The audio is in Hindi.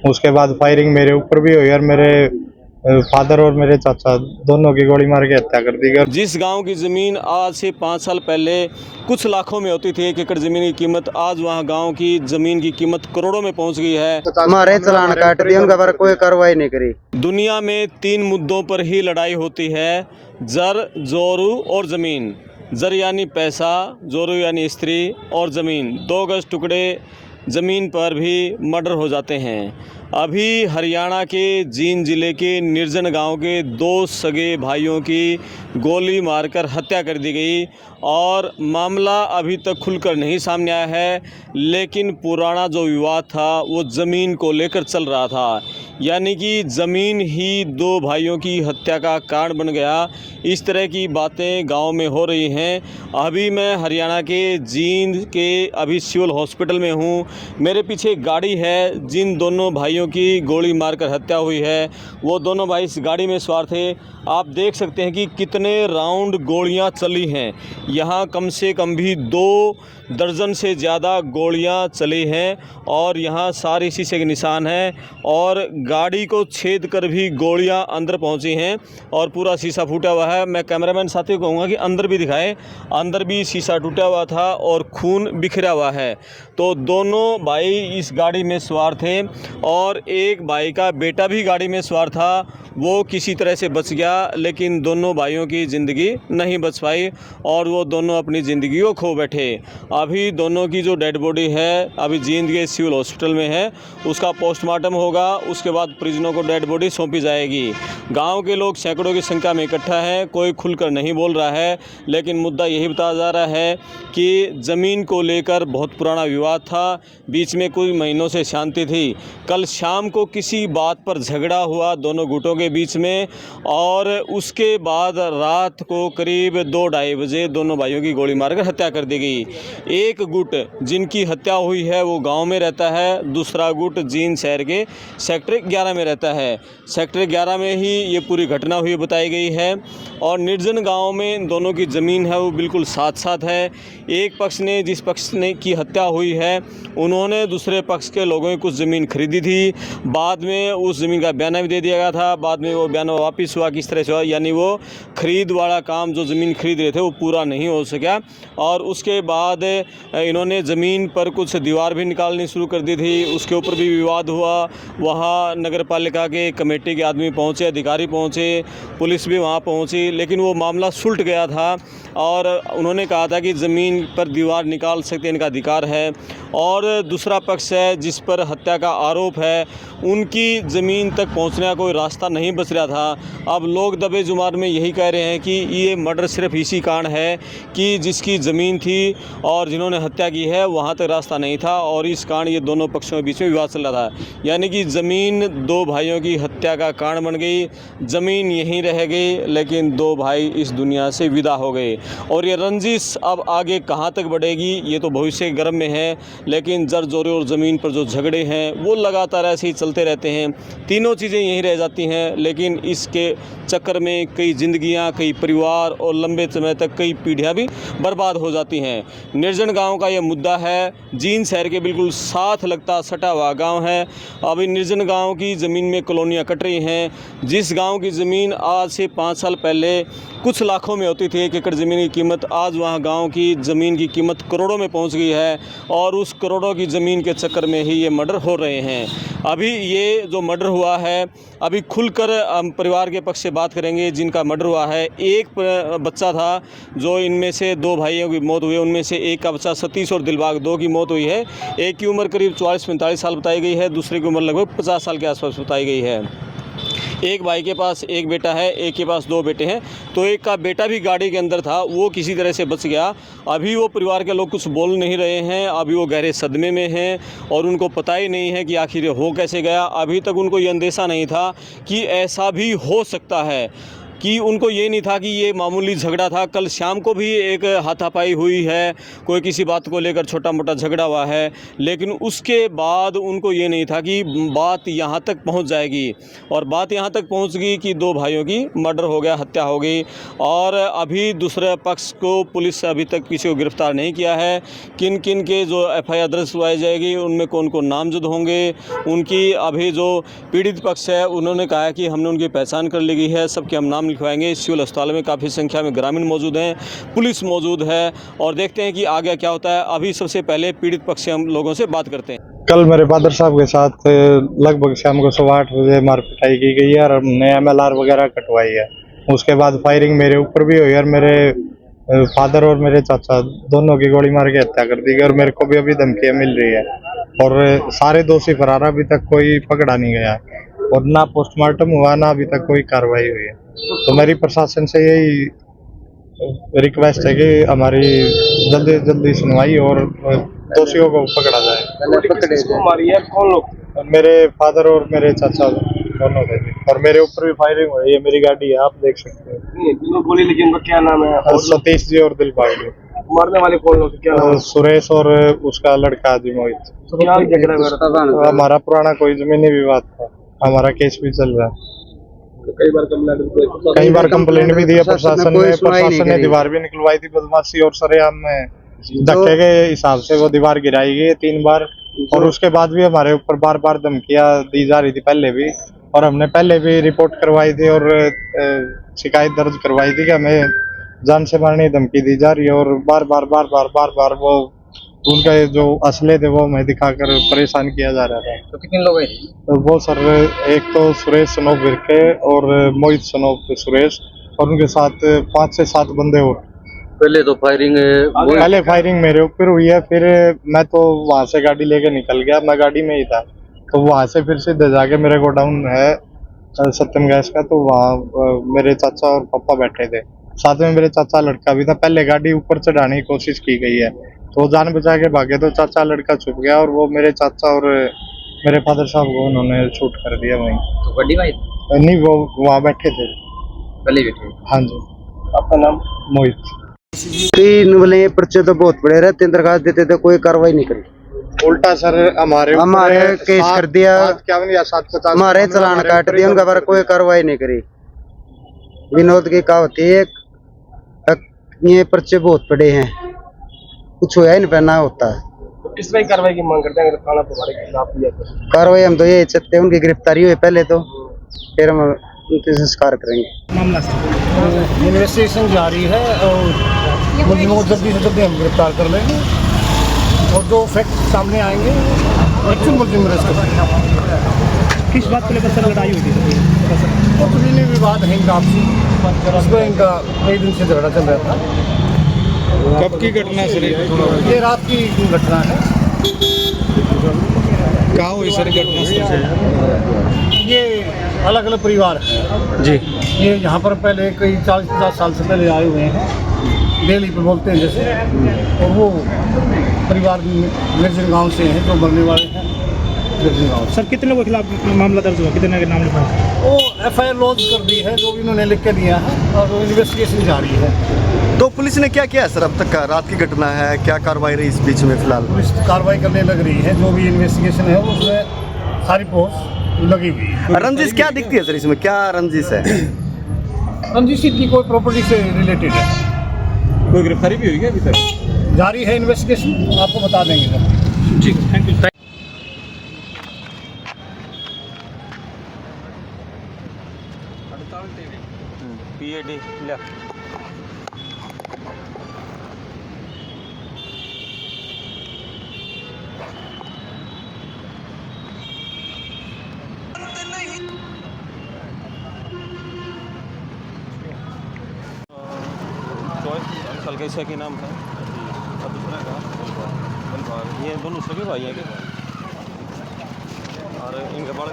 उसके बाद फायरिंग मेरे ऊपर भी हुई और मेरे फादर और मेरे चाचा दोनों की गोली मार के हत्या कर दी गई। जिस गांव की ज़मीन आज से 5 साल पहले कुछ लाखों में होती थी, 1 एकड़ ज़मीन की कीमत, आज वहां गांव की ज़मीन की कीमत करोड़ों में पहुंच गई है। हमारे चालान काट दिए, उनका पर कोई कार्रवाई नहीं करी। दुनिया में 3 मुद्दों पर ही लड़ाई होती है, जर, जोरू और ज़मीन। जर यानी पैसा, जोरू यानी स्त्री और ज़मीन। 2 गज टुकड़े ज़मीन पर भी मर्डर हो जाते हैं। अभी हरियाणा के जींद ज़िले के निर्जन गांव के 2 सगे भाइयों की गोली मारकर हत्या कर दी गई और मामला अभी तक खुलकर नहीं सामने आया है, लेकिन पुराना जो विवाद था वो ज़मीन को लेकर चल रहा था। यानी कि ज़मीन ही 2 भाइयों की हत्या का कारण बन गया। इस तरह की बातें गांव में हो रही हैं। अभी मैं हरियाणा के जींद के अभी सिविल हॉस्पिटल में हूं। मेरे पीछे एक गाड़ी है, जिन दोनों भाइयों की गोली मारकर हत्या हुई है, वो दोनों भाई इस गाड़ी में सवार थे। आप देख सकते हैं कि कितने राउंड गोलियां चली हैं। यहाँ कम से कम भी 2 दर्जन से ज़्यादा गोलियां चली हैं और यहाँ सारे शीशे के निशान हैं और गाड़ी को छेद कर भी गोलियां अंदर पहुंची हैं और पूरा शीशा फूटा हुआ है। मैं कैमरामैन साथियों को कहूँगा कि अंदर भी दिखाएं, अंदर भी शीशा टूटा हुआ था और खून बिखरा हुआ है। तो दोनों भाई इस गाड़ी में सवार थे और एक भाई का बेटा भी गाड़ी में सवार था। वो किसी तरह से बच गया, लेकिन दोनों भाइयों की ज़िंदगी नहीं बच पाई और वो दोनों अपनी ज़िंदगी को खो बैठे। अभी दोनों की जो डेड बॉडी है अभी जींद के सिविल हॉस्पिटल में है, उसका पोस्टमार्टम होगा, उसके बाद परिजनों को डेड बॉडी सौंपी जाएगी। गांव के लोग सैकड़ों की संख्या में इकट्ठा हैं, कोई खुलकर नहीं बोल रहा है, लेकिन मुद्दा यही बताया जा रहा है कि ज़मीन को लेकर बहुत पुराना विवाद था, बीच में कुछ महीनों से शांति थी। कल शाम को किसी बात पर झगड़ा हुआ दोनों गुटों के बीच में और उसके बाद रात को करीब 2-2:30 बजे दोनों भाइयों की गोली मारकर हत्या कर दी गई। एक गुट जिनकी हत्या हुई है वो गांव में रहता है, दूसरा गुट जींद शहर के सेक्टर 11 में रहता है। सेक्टर 11 में ही ये पूरी घटना हुई बताई गई है और निर्जन गांव में दोनों की ज़मीन है वो बिल्कुल साथ साथ है। एक पक्ष ने, जिस पक्ष ने की हत्या हुई है, उन्होंने दूसरे पक्ष के लोगों की कुछ ज़मीन खरीदी थी, बाद में उस ज़मीन का बयाना भी दे दिया गया था, बाद में वो बयाना वापस हुआ। किस तरह से हुआ, यानी वो खरीद वाला काम जो ज़मीन खरीद रहे थे वो पूरा नहीं हो सका और उसके बाद इन्होंने ज़मीन पर कुछ दीवार भी निकालनी शुरू कर दी थी, उसके ऊपर भी विवाद हुआ। वहाँ नगर पालिका के कमेटी के आदमी पहुँचे, अधिकारी पहुँचे, पुलिस भी वहाँ पहुँची, लेकिन वो मामला सुलट गया था और उन्होंने कहा था कि ज़मीन पर दीवार निकाल सकते, इनका अधिकार है। और दूसरा पक्ष है जिस पर हत्या का आरोप है, उनकी ज़मीन तक पहुंचने का कोई रास्ता नहीं बच रहा था। अब लोग दबे जुबान में यही कह रहे हैं कि ये मर्डर सिर्फ इसी कारण है कि जिसकी ज़मीन थी और जिन्होंने हत्या की है वहां तक रास्ता नहीं था और इस कारण ये दोनों पक्षों के बीच में विवाद चल रहा था। यानी कि ज़मीन 2 भाइयों की हत्या का कारण बन गई, ज़मीन यहीं रह गई, लेकिन 2 भाई इस दुनिया से विदा हो गए और ये रंजिश अब आगे कहाँ तक बढ़ेगी ये तो भविष्य गर्म में है, लेकिन जर जोरे और ज़मीन पर जो झगड़े हैं वो लगातार ऐसे ही चलते रहते हैं। तीनों चीज़ें यहीं रह जाती हैं, लेकिन इसके चक्कर में कई ज़िंदगियां, कई परिवार और लंबे समय तक कई पीढ़ियां भी बर्बाद हो जाती हैं। निर्जन गांव का ये मुद्दा है, जींद शहर के बिल्कुल साथ लगता सटा हुआ गांव है। अभी निर्जन गांव की ज़मीन में कॉलोनियाँ कट रही हैं। जिस गाँव की ज़मीन आज से 5 साल पहले कुछ लाखों में होती थी, 1 एकड़ ज़मीन की कीमत, आज वहाँ गाँव की ज़मीन की कीमत करोड़ों में पहुँच गई है और उस करोड़ों की ज़मीन के चक्कर में ही ये मर्डर हो रहे हैं। अभी ये जो मर्डर हुआ है, अभी खुलकर परिवार के पक्ष से बात करेंगे जिनका मर्डर हुआ है। एक बच्चा था जो इनमें से 2 भाइयों की मौत हुई, उनमें से एक का बच्चा सतीश और दिलबाग 2 की मौत हुई है। एक की उम्र करीब 44-45 साल बताई गई है, दूसरे की उम्र लगभग 50 साल के आसपास बताई गई है। एक भाई के पास एक बेटा है, एक के पास 2 बेटे हैं। तो एक का बेटा भी गाड़ी के अंदर था, वो किसी तरह से बच गया। अभी वो परिवार के लोग कुछ बोल नहीं रहे हैं, अभी वो गहरे सदमे में हैं और उनको पता ही नहीं है कि आखिर हो कैसे गया। अभी तक उनको ये अंदेशा नहीं था कि ऐसा भी हो सकता है। कि उनको ये नहीं था कि ये मामूली झगड़ा था। कल शाम को भी एक हाथापाई हुई है, कोई किसी बात को लेकर छोटा मोटा झगड़ा हुआ है, लेकिन उसके बाद उनको ये नहीं था कि बात यहाँ तक पहुँच जाएगी। और बात यहाँ तक पहुँच गई कि दो भाइयों की मर्डर हो गया, हत्या हो गई। और अभी दूसरे पक्ष को पुलिस अभी तक किसी को गिरफ्तार नहीं किया है। किन किन के जो FIR दर्ज करवाई जाएगी, उनमें कौन कौन नामजद होंगे, उनकी अभी जो पीड़ित पक्ष है उन्होंने कहा है कि हमने उनकी पहचान कर ली गई है, सबके हम नाम लिखवाएंगे। सिविल अस्पताल में काफ़ी संख्या में ग्रामीण मौजूद हैं, पुलिस मौजूद है, और देखते हैं कि आगे क्या होता है। अभी सबसे पहले पीड़ित पक्ष से हम लोगों से बात करते हैं। कल मेरे फादर साहब के साथ लगभग शाम को 8:15 बजे मार पिटाई की गई है और हमने MLR वगैरह कटवाई है। उसके बाद फायरिंग मेरे ऊपर भी हुई और मेरे फादर और मेरे चाचा दोनों की गोली मार के हत्या कर दी गई और मेरे को भी अभी धमकियां मिल रही है और सारे दोषी फरार, अभी तक कोई पकड़ा नहीं गया और ना पोस्टमार्टम हुआ, ना अभी तक कोई कार्रवाई हुई है। तो मेरी प्रशासन से यही रिक्वेस्ट है कि हमारी जल्दी जल्दी सुनवाई और दोषियों को पकड़ा जाए। मारी है कौन लोग? मेरे फादर और मेरे चाचा दोनों थे और मेरे ऊपर भी फायरिंग हुई है। मेरी गाड़ी है, आप देख सकते हैं। गोली लगी, उनका क्या नाम है? सतीश जी और दिलबाग जी। मारने वाले कौन लोग, क्या नाम है? सुरेश और उसका लड़का जी मोहित। क्या झगड़ा हुआ था? हमारा पुराना कोई जमीनी विवाद था, हमारा केस भी चल रहा है। कई बार कंप्लेंट भी दिया प्रशासन ने दीवार भी निकलवाई थी बदमाशी और सरेआम में धक्के के हिसाब से वो दीवार गिराई गई 3 बार और उसके बाद भी हमारे ऊपर बार बार धमकियां दी जा रही थी पहले भी, और हमने पहले भी रिपोर्ट करवाई थी और शिकायत दर्ज करवाई थी कि हमें जान से मारने की धमकी दी जा रही है और बार बार वो उनका जो असले थे वो हमें दिखाकर परेशान किया जा रहा था। तो कितने लोग हैं? तो वो सर, एक तो सुरेश सनोप विरके और मोहित सनोप सुरेश और उनके साथ 5 से 7 बंदे और। पहले फायरिंग मेरे ऊपर हुई है, फिर मैं तो वहां से गाड़ी लेके निकल गया, मैं गाड़ी में ही था, तो वहां से फिर सीधे जाके मेरे गोडाउन है सत्यम गैस का, तो वहाँ मेरे चाचा और पापा बैठे थे, साथ में मेरे चाचा लड़का भी था। पहले गाड़ी ऊपर चढ़ाने की कोशिश की गई है तो जान बचा के भागे, तो चाचा लड़का छुप गया और वो मेरे चाचा और मेरे फादर साहब को उन्होंने शूट कर दिया वहीं। तो गाड़ी में नहीं, वो वहाँ बैठे थे, पहले बैठे। हाँ जी। आपका नाम? मोहित। 3 वाले पर्चे तो बहुत बड़े रहते, दरखास्त देते थे, कोई कार्रवाई नहीं करी। उल्टा सर हमारे केस कर दिया, 750 हमारे चालान काट दिया, उनका बारे कोई कार्रवाई नहीं करी। विनोद की कहावत है, ये पर्चे बहुत बड़े हैं, कुछ होया ही नहीं पहना होता है। तो किस तरह की कार्रवाई की मांग करते हैं अगर थाना तुम्हारे खिलाफ लिया तो? कार्रवाई हम तो ये चाहते हैं उनकी गिरफ्तारी हुई पहले, तो फिर हम उनके संस्कार करेंगे। मामला इन्वेस्टिगेशन जारी है और मुलजिमों को जल्दी से जल्दी हम गिरफ्तार कर लेंगे और जो फैक्ट सामने आएंगे एक्चुअल मुलजिम अरेस्ट करेंगे। किस बात को लेकर सर लड़ाई हुई थी? और तो जमीनी विवाद है इनका आपसी, उसमें इनका कई दिन से झगड़ा चल रहा था। कब की घटना सर? ये रात की घटना है। कहाँ हुई सर घटना? ये अलग अलग परिवार है जी। ये यहाँ पर पहले कई 40-50 साल से पहले आए हुए हैं, डेली पे बोलते हैं जैसे, और वो परिवार निर्जन गांव से हैं जो मरने वाले हैं निर्जन गांव। सर कितने लोगों के खिलाफ मामला दर्ज हुआ, कितने के नाम लिखा? वो FIR लॉन्च कर दी है, जो भी उन्होंने लिख के दिया है और इन्वेस्टिगेशन जारी है। तो पुलिस ने क्या किया सर अब तक का? रात की घटना है, क्या कार्रवाई रही इस बीच में फिलहाल? पुलिस कार्रवाई करने लग रही है, जो भी इन्वेस्टिगेशन है उसमें सारी पोस्ट लगी हुई है। रंजिश क्या दिखती है सर इसमें, क्या रंजिश है? रंजिश की कोई प्रॉपर्टी से रिलेटेड है। कोई गिरफ्तारी भी हुई है अभी तक? जारी है इन्वेस्टिगेशन, आपको बता देंगे सर। जी, थैंक यू। PAD लिया। कल कैसा की नाम था और दूसरा का ये दोनों सगे भाई हैं क्या? और इनके बड़े